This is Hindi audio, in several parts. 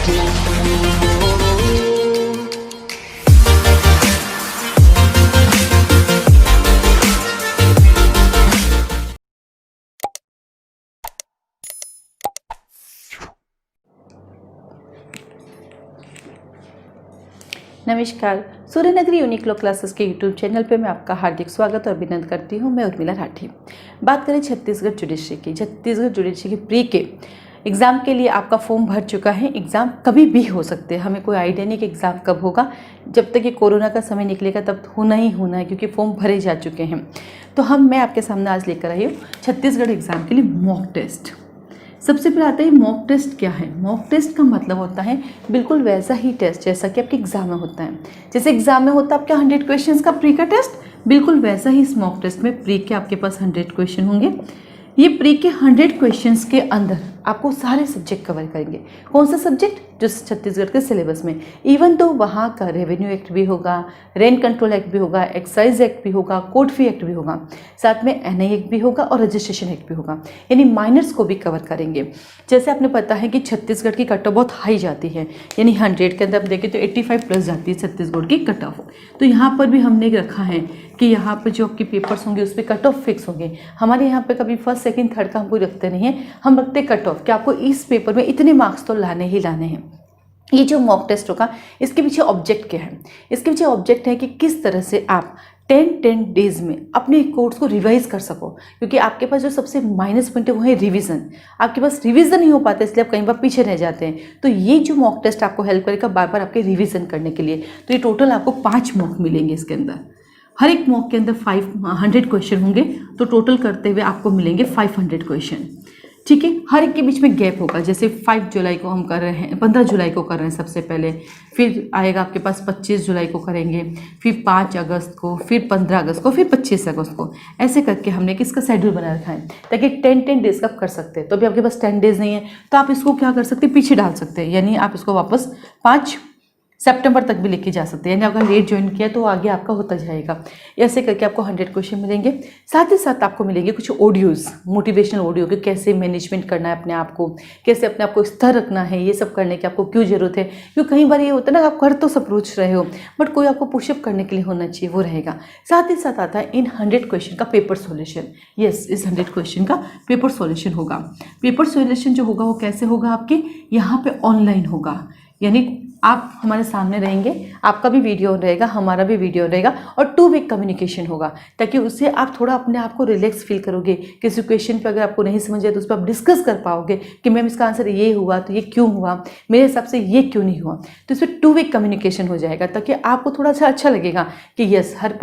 नमस्कार, सूर्यनगरी यूनिक लॉ क्लासेस के यूट्यूब चैनल पे मैं आपका हार्दिक स्वागत और अभिनंदन करती हूँ। मैं उर्मिला राठी। बात करें छत्तीसगढ़ जुडिशरी की। छत्तीसगढ़ जुडिशरी की प्री के एग्ज़ाम के लिए आपका फॉर्म भर चुका है। एग्ज़ाम कभी भी हो सकते हैं, हमें कोई आइडिया नहीं कि एग्ज़ाम कब होगा। जब तक ये कोरोना का समय निकलेगा तब होना ही होना है, क्योंकि फॉर्म भरे जा चुके हैं। तो मैं आपके सामने आज लेकर आई हूँ छत्तीसगढ़ एग्ज़ाम के लिए मॉक टेस्ट। सबसे पहले आता है मॉक टेस्ट क्या है। मॉक टेस्ट का मतलब होता है बिल्कुल वैसा ही टेस्ट जैसा कि आपके एग्जाम में होता है। जैसे एग्जाम में होता है आपके 100 क्वेश्चंस का प्री का टेस्ट, बिल्कुल वैसा ही इस मॉक टेस्ट में प्री के आपके पास 100 क्वेश्चन होंगे। ये प्री के 100 क्वेश्चंस के अंदर आपको सारे सब्जेक्ट कवर करेंगे। कौन सा सब्जेक्ट? जो छत्तीसगढ़ के सिलेबस में। इवन तो वहाँ का रेवेन्यू एक्ट भी होगा, रेंट कंट्रोल एक्ट भी होगा, एक्साइज एक्ट भी होगा, कोर्ट फी एक्ट भी होगा, साथ में एनआई एक्ट भी होगा और रजिस्ट्रेशन एक्ट भी होगा, यानी माइनर्स को भी कवर करेंगे। जैसे आपने पता है कि छत्तीसगढ़ की कट ऑफ बहुत हाई जाती है, यानी 100 के अंदर आप देखें तो 85 प्लस जाती है छत्तीसगढ़ की कट ऑफ। तो यहाँ पर भी हमने रखा है कि यहाँ पर जो आपके पेपर्स होंगे उस पर कट ऑफ फिक्स होंगे। हमारे यहाँ पे कभी फर्स्ट सेकंड थर्ड का हम कोई रखते नहीं है, हम रखते कट ऑफ कि आपको इस पेपर में इतने मार्क्स तो लाने ही लाने हैं। ये जो मॉक टेस्ट होगा इसके पीछे ऑब्जेक्ट क्या है? इसके पीछे ऑब्जेक्ट है कि किस तरह से आप 10 डेज में अपने कोर्स को रिवाइज कर सको, क्योंकि आपके पास जो सबसे माइनस पॉइंट है वो है रिवीजन। आपके पास रिवीजन नहीं हो पाता, इसलिए आप कई बार पीछे रह जाते हैं। तो ये जो मॉक टेस्ट आपको हेल्प करेगा बार बार आपके रिवीजन करने के लिए। तो ये टोटल आपको 5 मॉक मिलेंगे इसके अंदर। हर एक मॉक के अंदर 500 क्वेश्चन होंगे, तो टोटल करते हुए आपको मिलेंगे 500 क्वेश्चन। ठीक है, हर एक के बीच में गैप होगा। जैसे 5 जुलाई को हम कर रहे हैं, 15 जुलाई को कर रहे हैं सबसे पहले, फिर आएगा आपके पास 25 जुलाई को करेंगे, फिर 5 अगस्त को, फिर 15 अगस्त को, फिर 25 अगस्त को। ऐसे करके हमने किसका शेड्यूल बना रखा है ताकि 10 डेज का कर सकते हैं। तो अभी आपके पास 10 डेज नहीं है तो आप इसको क्या कर सकते हैं, पीछे डाल सकते हैं, यानी आप इसको वापस 5 सितंबर तक भी लेके जा सकते हैं। यानी अगर लेट ज्वाइन किया तो आगे आपका होता जाएगा। ऐसे करके आपको 100 क्वेश्चन मिलेंगे। साथ ही साथ आपको मिलेंगे कुछ ऑडियोज़, मोटिवेशनल ऑडियो कि कैसे मैनेजमेंट करना है अपने आप को, कैसे अपने आप को स्थिर रखना है, ये सब करने की आपको क्यों ज़रूरत है। क्योंकि कई बार ये होता है ना, आप कर तो सब पूछ रहे हो बट कोई आपको पुशअप करने के लिए होना चाहिए, वो रहेगा। साथ ही साथ आता है इन 100 क्वेश्चन का पेपर सॉल्यूशन। यस, इस 100 क्वेश्चन का पेपर सॉल्यूशन होगा। पेपर सॉल्यूशन जो होगा वो कैसे होगा, आपके यहाँ पे ऑनलाइन होगा, यानी आप हमारे सामने रहेंगे, आपका भी वीडियो रहेगा, हमारा भी वीडियो रहेगा, और 2 वे कम्युनिकेशन होगा, ताकि उससे आप थोड़ा अपने आप को रिलैक्स फील करोगे। किसी क्वेश्चन पे अगर आपको नहीं समझ आए तो उस पर आप डिस्कस कर पाओगे कि मैम इसका आंसर ये हुआ तो ये क्यों हुआ, मेरे हिसाब से ये क्यों नहीं हुआ। तो इसमें 2 वे कम्युनिकेशन हो जाएगा, ताकि आपको थोड़ा सा अच्छा लगेगा कि यस, हर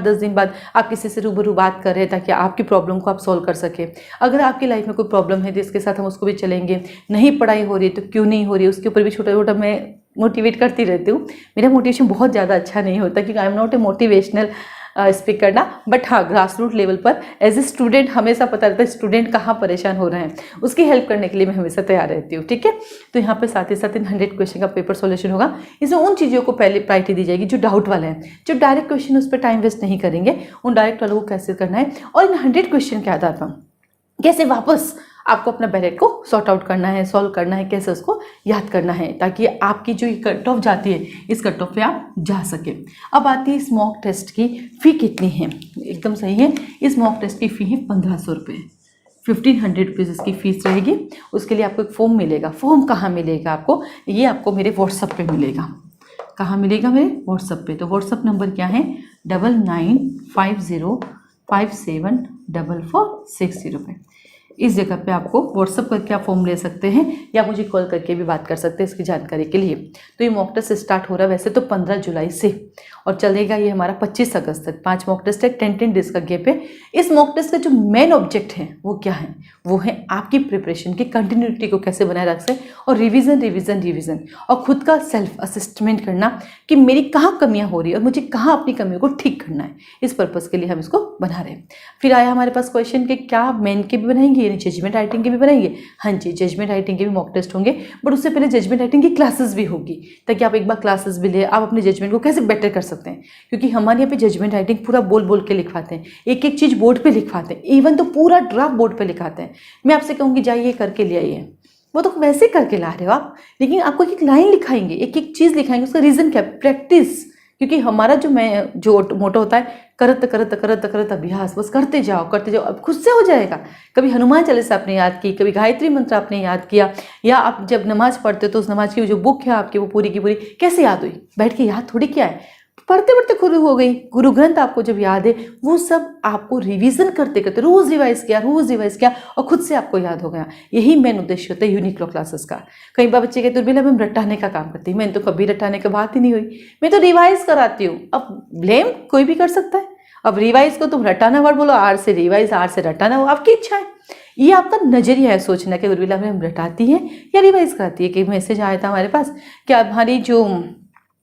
10 दिन बाद आप किसी से रूबरू बात कर रहे हैं, ताकि आपकी प्रॉब्लम को आप सॉल्व कर सके। अगर आपकी लाइफ में कोई प्रॉब्लम है तो इसके साथ हम उसको भी चलेंगे। नहीं पढ़ाई हो रही है तो क्यों नहीं हो रही है, उसके ऊपर भी छोटा छोटा मैं मोटिवेट करती रहती हूँ। मेरा मोटिवेशन बहुत ज़्यादा अच्छा नहीं होता क्योंकि I am not a motivational speaker ना, बट हाँ, ग्रास रूट लेवल पर एज ए स्टूडेंट हमेशा पता रहता है स्टूडेंट कहाँ परेशान हो रहे हैं, उसकी हेल्प करने के लिए मैं हमेशा तैयार रहती हूँ। ठीक है, तो यहाँ पे साथ ही साथ इन 100 क्वेश्चन का पेपर सॉल्यूशन होगा। इसमें उन चीज़ों को पहले प्रायोरिटी दी जाएगी जो डाउट वाले हैं, जो डायरेक्ट क्वेश्चन उस पर टाइम वेस्ट नहीं करेंगे, उन डायरेक्ट वालों को कैसे करना है और इन 100 क्वेश्चन के आधार पर कैसे वापस आपको अपना बैलेट को सॉर्ट आउट करना है, सॉल्व करना है, कैसे उसको याद करना है, ताकि आपकी जो कट ऑफ जाती है इस कट ऑफ पे आप जा सके। अब आती है इस मॉक टेस्ट की फ़ी कितनी है। एकदम सही है, इस मॉक टेस्ट की फ़ी है 1500 रुपये। 1500 रुपीज़ इसकी फ़ीस रहेगी। उसके लिए आपको एक फॉर्म मिलेगा। फॉर्म कहाँ मिलेगा आपको? ये आपको मेरे व्हाट्सअप पे मिलेगा। कहाँ मिलेगा? मेरे व्हाट्सअप पे। तो व्हाट्सअप नंबर क्या है? 9950574460 पे। इस जगह पे आपको व्हाट्सअप करके आप फॉर्म ले सकते हैं या मुझे कॉल करके भी बात कर सकते हैं इसकी जानकारी के लिए। तो ये मॉक टेस्ट स्टार्ट हो रहा है वैसे तो 15 जुलाई से और चलेगा ये हमारा 25 अगस्त तक। 5 मॉक टेस्ट है, 10 डेज का गैप है। इस मॉक टेस्ट का जो मेन ऑब्जेक्ट है वो क्या है? वो है आपकी प्रिपरेशन की कंटिन्यूटी को कैसे बनाए रख सकें और रिविज़न और खुद का सेल्फ असेसमेंट करना कि मेरी कहाँ कमियाँ हो रही है और मुझे कहाँ अपनी कमियों को ठीक करना है। इस पर्पज़ के लिए हम इसको बना रहे हैं। फिर आया हमारे पास क्वेश्चन कि क्या मेन के भी बनाएंगे यानी जजमेंट राइटिंग के भी बनाएंगे? हाँ जी, जजमेंट राइटिंग के भी मॉक टेस्ट होंगे, बट उससे पहले जजमेंट राइटिंग की क्लासेस भी होगी ताकि आप एक बार क्लासेस भी ले, आप अपने जजमेंट को कैसे बेटर कर सकते हैं। क्योंकि हमारे यहाँ पे जजमेंट राइटिंग पूरा बोल बोल के लिखवाते हैं, एक एक चीज़ बोर्ड पे लिखवाते हैं, इवन तो पूरा ड्राफ्ट बोर्ड पे लिखाते हैं। मैं आपसे कहूँगी जाइए करके ले आइए, वो तो वैसे करके ला रहे हो आप, लेकिन आपको एक एक लाइन लिखाएंगे, एक एक चीज़ लिखाएंगे, उसका रीज़न क्या है? प्रैक्टिस। क्योंकि हमारा जो मोटो होता है, करत करत करत करत अभ्यास, बस करते जाओ करते जाओ, अब खुद से हो जाएगा। कभी हनुमान चालीसा आपने याद की, कभी गायत्री मंत्र आपने याद किया, या आप जब नमाज पढ़ते हो तो उस नमाज की जो बुक है आपकी वो पूरी की पूरी कैसे याद हुई? बैठ के याद थोड़ी किया है, पढ़ते पढ़ते खुद हो गई। गुरु ग्रंथ आपको जब याद है, वो सब आपको रिवीजन करते करते रोज रिवाइज किया और खुद से आपको याद हो गया। यही मेन उद्देश्य होता है यूनिक्लो क्लासेस का। कई बार बच्चे कहते हैं मैं रटाने का काम करती हूँ, मैंने तो कभी रटाने की बात ही नहीं हुई, मैं तो रिवाइज कराती हूँ। अब ब्लेम कोई भी कर सकता है। अब रिवाइज को तुम रटाना वर्ड बोलो, आर से रिवाइज, आर से रटाना, वो आपकी इच्छा है। ये आपका नजरिया है सोचना कि उर्मिला मैम रटाती है या रिवाइज कराती है। कि मैसेज आया था हमारे पास कि हमारी जो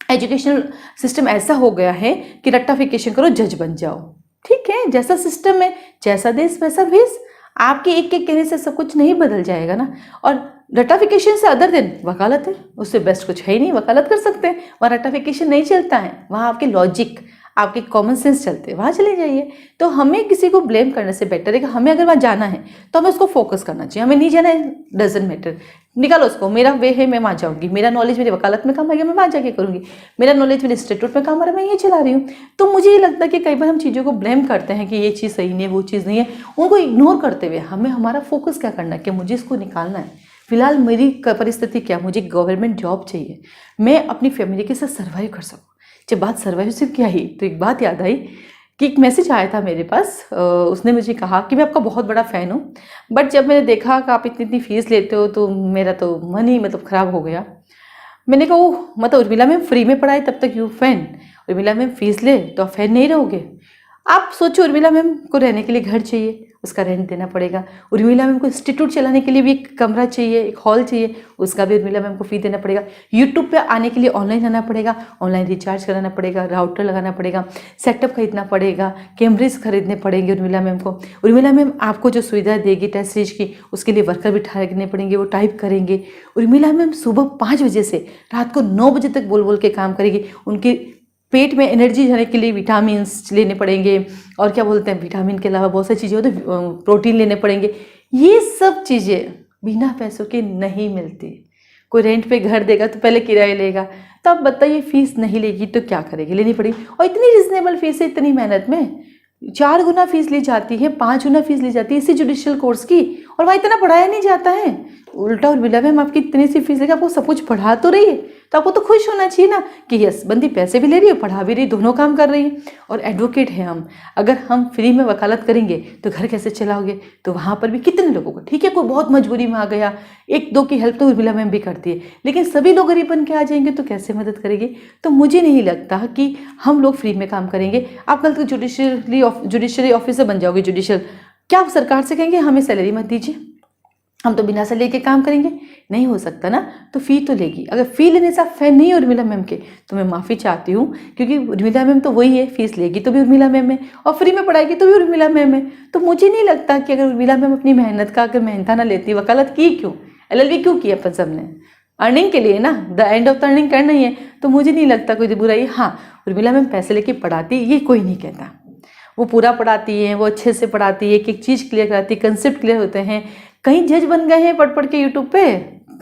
एजुकेशनल सिस्टम ऐसा हो गया है कि रट्टाफिकेशन करो, जज बन जाओ। ठीक है, जैसा सिस्टम है, जैसा देश वैसा भेष। आपके एक एक कहने से सब कुछ नहीं बदल जाएगा ना। और रट्टाफिकेशन से अदर दिन वकालत है, उससे बेस्ट कुछ है ही नहीं। वकालत कर सकते हैं, वहाँ रट्टाफिकेशन नहीं चलता है, वहाँ आपके लॉजिक, आपके कॉमन सेंस चलते हैं, वहाँ चले जाइए। तो हमें किसी को ब्लेम करने से बेटर है कि हमें अगर वहाँ जाना है तो हमें उसको फोकस करना चाहिए। हमें नहीं जाना है, डजंट मैटर, निकालो उसको। मेरा वे है, मैं वहाँ जाऊँगी, मेरा नॉलेज मेरी वकालत में काम आ गया, मैं वहाँ जाके करूँगी, मेरा नॉलेज मेरे इंस्टीट्यूट में काम आ रहा है, मैं ये चला रही हूँ। तो मुझे ये लगता है कि कई बार हम चीज़ों को ब्लेम करते हैं कि ये चीज़ सही नहीं है, वो चीज़ नहीं है, उनको इग्नोर करते हुए हमें हमारा फोकस क्या करना है कि मुझे इसको निकालना है। फिलहाल मेरी परिस्थिति क्या, मुझे गवर्नमेंट जॉब चाहिए, मैं अपनी फैमिली के साथ सर्वाइव कर सकूँ। जब बात सर्वाइव की आई तो एक बात याद आई कि एक मैसेज आया था मेरे पास। उसने मुझे कहा कि मैं आपका बहुत बड़ा फ़ैन हूँ, बट जब मैंने देखा कि आप इतनी इतनी फीस लेते हो तो मेरा तो मन ही ख़राब हो गया। मैंने कहा ओह, मतलब उर्मिला मैम फ्री में पढ़ाए तब तक you fan, Urmila ma'am fees ले तो आप फ़ैन नहीं रहोगे। आप सोचो, उर्मिला मैम को रहने के लिए घर चाहिए, उसका रेंट देना पड़ेगा। उर्मिला मैम को इंस्टीट्यूट चलाने के लिए भी एक कमरा चाहिए, एक हॉल चाहिए, उसका भी उर्मिला मैम को फी देना पड़ेगा। यूट्यूब पे आने के लिए ऑनलाइन आना पड़ेगा, ऑनलाइन रिचार्ज कराना पड़ेगा, राउटर लगाना पड़ेगा, सेटअप खरीदना पड़ेगा, कैमरेज खरीदने पड़ेंगे उर्मिला मैम को। उर्मिला मैम आपको जो सुविधा देगी टेस्ट सीरीज की, उसके लिए वर्कर बिठाने पड़ेंगे, वो टाइप करेंगे। उर्मिला मैम सुबह 5 बजे से रात को 9 बजे तक बोल बोल के काम करेगी। उनकी पेट में एनर्जी जाने के लिए विटामिन लेने पड़ेंगे, और क्या बोलते हैं, विटामिन के अलावा बहुत सारी चीज़ें होती हैं, प्रोटीन लेने पड़ेंगे। ये सब चीज़ें बिना पैसों के नहीं मिलती। कोई रेंट पे घर देगा तो पहले किराया लेगा, तो आप बताइए फीस नहीं लेगी तो क्या करेगी, लेनी पड़ेगी। और इतनी रिजनेबल फीस है, इतनी मेहनत में 4 गुना फीस ली जाती है, 5 गुना फीस ली जाती है इसी जुडिशियल कोर्स की, और वहाँ इतना पढ़ाया नहीं जाता है। उल्टा उर्मिला मैम आपकी इतनी सी फीस लेकर आपको सब कुछ पढ़ा तो रही है, तो आपको तो खुश होना चाहिए ना कि यस, बंदी पैसे भी ले रही है, पढ़ा भी रही, दोनों काम कर रही है। और एडवोकेट है हम, अगर हम फ्री में वकालत करेंगे तो घर कैसे चलाओगे? तो वहाँ पर भी कितने लोगों को, ठीक है कोई बहुत मजबूरी में आ गया, 1-2 की हेल्प तो उर्मिला मैम भी करती है, लेकिन सभी लोग गरीब बन के आ जाएंगे तो कैसे मदद करेगी? तो मुझे नहीं लगता कि हम लोग फ्री में काम करेंगे। आप कल तक जुडिशरी ऑफिसर बन जाओगे, जुडिशियल, क्या आप सरकार से कहेंगे हमें सैलरी मत दीजिए, हम तो बिना सैलरी के काम करेंगे? नहीं हो सकता ना, तो फ़ी तो लेगी। अगर फ़ी लेने से आप फ़ैन नहीं हो उर्मिला मैम के तो मैं माफ़ी चाहती हूँ, क्योंकि उर्मिला मैम तो वही है, फीस लेगी तो भी उर्मिला मैम है और फ्री में पढ़ाएगी तो भी उर्मिला मैम है। तो मुझे नहीं लगता कि अगर उर्मिला मैम अपनी मेहनत का अगर मेहनता ना लेती, वकालत की क्यों, LLB क्यों की अपन सब ने? अर्निंग के लिए ना, the end of the earning करना ही है। तो मुझे नहीं लगता कोई बुराई। हाँ, उर्मिला मैम पैसे लेके पढ़ाती, ये कोई नहीं कहता, वो पूरा पढ़ाती है, वो अच्छे से पढ़ाती है, एक एक चीज़ क्लियर कराती है, कंसेप्ट क्लियर होते हैं। कहीं जज बन गए हैं पढ़ पढ़ के यूट्यूब पे,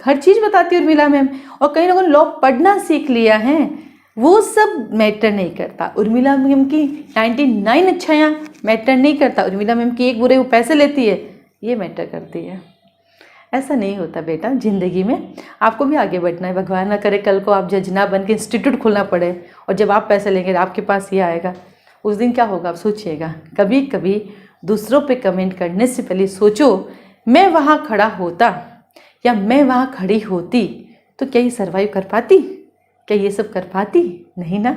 हर चीज़ बताती है उर्मिला मैम। और कई लोगों ने लॉ पढ़ना सीख लिया है, वो सब मैटर नहीं करता। उर्मिला मैम की 99 अच्छाइयाँ मैटर नहीं करता, उर्मिला मैम की एक बुरे वो पैसे लेती है, ये मैटर करती है। ऐसा नहीं होता बेटा, ज़िंदगी में आपको भी आगे बढ़ना है। भगवान ना करे कल को आप जज ना बन के इंस्टीट्यूट खोलना पड़े, और जब आप पैसे लेंगे आपके पास ये आएगा, उस दिन क्या होगा आप सोचिएगा। कभी कभी दूसरों पे कमेंट करने से पहले सोचो, मैं वहाँ खड़ा होता या मैं वहाँ खड़ी होती तो क्या ये सर्वाइव कर पाती, क्या ये सब कर पाती? नहीं ना।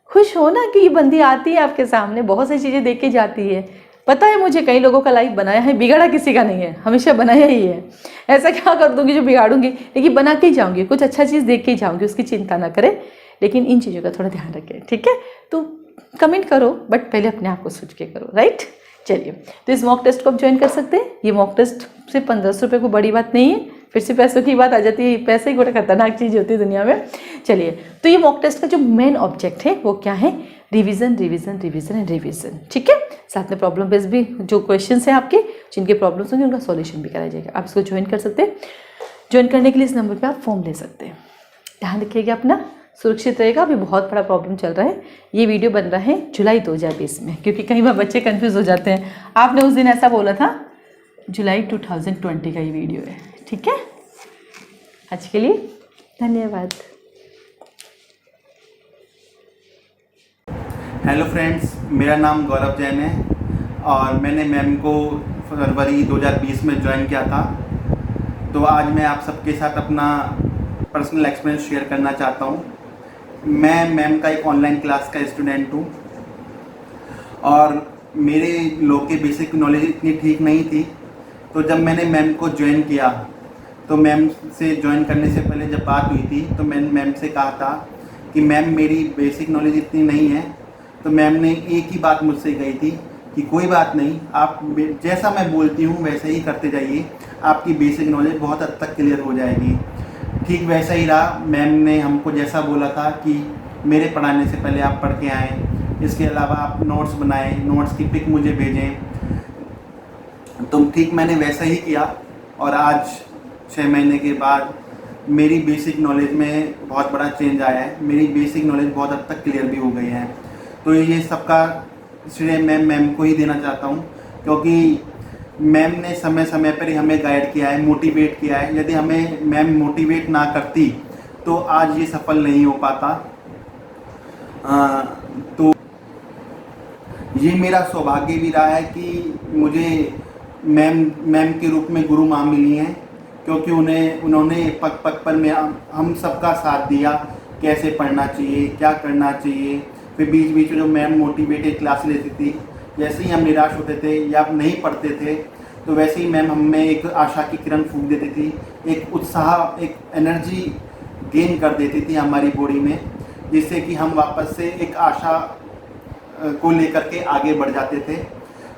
खुश हो ना कि ये बंदी आती है आपके सामने, बहुत सारी चीज़ें देख के जाती है। पता है मुझे कई लोगों का लाइफ बनाया है, बिगाड़ा किसी का नहीं है, हमेशा बनाया ही है। ऐसा क्या कर दूंगी जो बिगाड़ूंगी, लेकिन बना के ही जाऊँगी, कुछ अच्छा चीज़ देख के ही जाऊँगी, उसकी चिंता ना करें। लेकिन इन चीज़ों का थोड़ा ध्यान रखें, ठीक है? तो कमेंट करो, बट पहले अपने आप को सोच के करो, राइट? चलिए, तो इस मॉक टेस्ट को आप ज्वाइन कर सकते हैं। ये मॉक टेस्ट सिर्फ 1500 रुपये को बड़ी बात नहीं है, फिर से पैसों की बात आ जाती है, पैसे ही बड़ा खतरनाक चीज़ होती है दुनिया में। चलिए, तो ये मॉक टेस्ट का जो मेन ऑब्जेक्ट है वो क्या है? Revision, revision, revision and revision, ठीक है? साथ में प्रॉब्लम बेस्ड भी जो क्वेश्चन हैं आपके, जिनके प्रॉब्लम्स होंगे उनका सॉल्यूशन भी कराया जाएगा। आप इसको ज्वाइन कर सकते हैं। ज्वाइन करने के लिए इस नंबर पे आप फॉर्म ले सकते हैं। ध्यान रखिएगा अपना, सुरक्षित रहेगा। अभी बहुत बड़ा प्रॉब्लम चल रहा है। ये वीडियो बन रहा है जुलाई 2020 में, क्योंकि कई बार बच्चे कंफ्यूज हो जाते हैं। आपने उस दिन ऐसा बोला था, जुलाई 2020 का ये वीडियो है। ठीक है, आज के लिए धन्यवाद। हेलो फ्रेंड्स, मेरा नाम गौरव जैन है और मैंने मैम को फरवरी 2020 में ज्वाइन किया था। तो आज मैं आप सबके साथ अपना पर्सनल एक्सपीरियंस शेयर करना चाहता हूँ। मैं मैम का एक ऑनलाइन क्लास का स्टूडेंट हूँ और मेरे लॉ के बेसिक नॉलेज इतनी ठीक नहीं थी। तो जब मैंने मैम को ज्वाइन किया तो मैम से ज्वाइन करने से पहले जब बात हुई थी तो मैंने मैम से कहा था कि मैम मेरी बेसिक नॉलेज इतनी नहीं है। तो मैम ने एक ही बात मुझसे कही थी कि कोई बात नहीं, आप जैसा मैं बोलती हूँ वैसे ही करते जाइए, आपकी बेसिक नॉलेज बहुत हद तक क्लियर हो जाएगी। ठीक वैसा ही रहा। मैम ने हमको जैसा बोला था कि मेरे पढ़ाने से पहले आप पढ़ के आएँ, इसके अलावा आप नोट्स बनाएं, नोट्स की पिक मुझे भेजें। तो ठीक मैंने वैसा ही किया और आज 6 महीने के बाद मेरी बेसिक नॉलेज में बहुत बड़ा चेंज आया है। मेरी बेसिक नॉलेज बहुत हद तक क्लियर भी हो गई है। तो ये सबका श्रेय मैं मैम को ही देना चाहता हूँ, क्योंकि मैम ने समय समय पर ही हमें गाइड किया है, मोटिवेट किया है। यदि हमें मैम मोटिवेट ना करती तो आज ये सफल नहीं हो पाता। तो ये मेरा सौभाग्य भी रहा है कि मुझे मैम के रूप में गुरु माँ मिली हैं, क्योंकि उन्होंने पग पग पर हम सबका साथ दिया, कैसे पढ़ना चाहिए, क्या करना चाहिए। फिर बीच बीच में जो मैम मोटिवेटेड क्लास लेती थी, जैसे ही हम निराश होते थे या नहीं पढ़ते थे तो वैसे ही मैम हमें एक आशा की किरण फूंक देती थी, एक उत्साह, एक एनर्जी गेन कर देती थी हमारी बॉडी में, जिससे कि हम वापस से एक आशा को लेकर के आगे बढ़ जाते थे।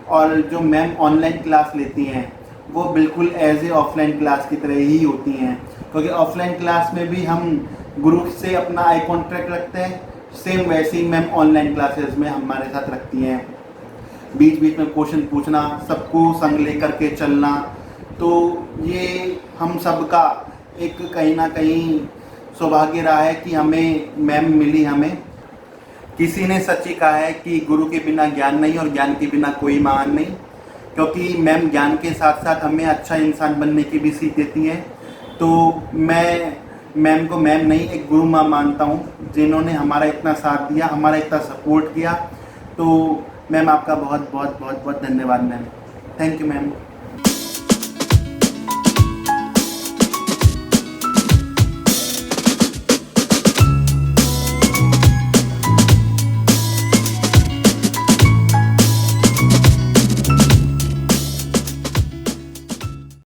और जो मैम ऑनलाइन क्लास लेती हैं वो बिल्कुल एज ए ऑफलाइन क्लास की तरह ही होती हैं, क्योंकि ऑफलाइन क्लास में भी हम गुरु से अपना आई कॉन्टैक्ट रखते हैं, सेम वैसे ही मैम ऑनलाइन क्लासेस में हमारे साथ रखती हैं। बीच बीच में क्वेश्चन पूछना, सबको संग लेकर के चलना। तो ये हम सब का एक कहीं ना कहीं सौभाग्य रहा है कि हमें मैम मिली। हमें किसी ने सच ही कहा है कि गुरु के बिना ज्ञान नहीं और ज्ञान के बिना कोई महान नहीं, क्योंकि मैम ज्ञान के साथ साथ हमें अच्छा इंसान बनने की भी सीख देती हैं। तो मैं मैम को मैम नहीं, एक गुरु माँ मानता हूँ, जिन्होंने हमारा इतना साथ दिया, हमारा इतना सपोर्ट किया। तो मैम आपका बहुत बहुत बहुत बहुत धन्यवाद मैम। Thank you ma'am.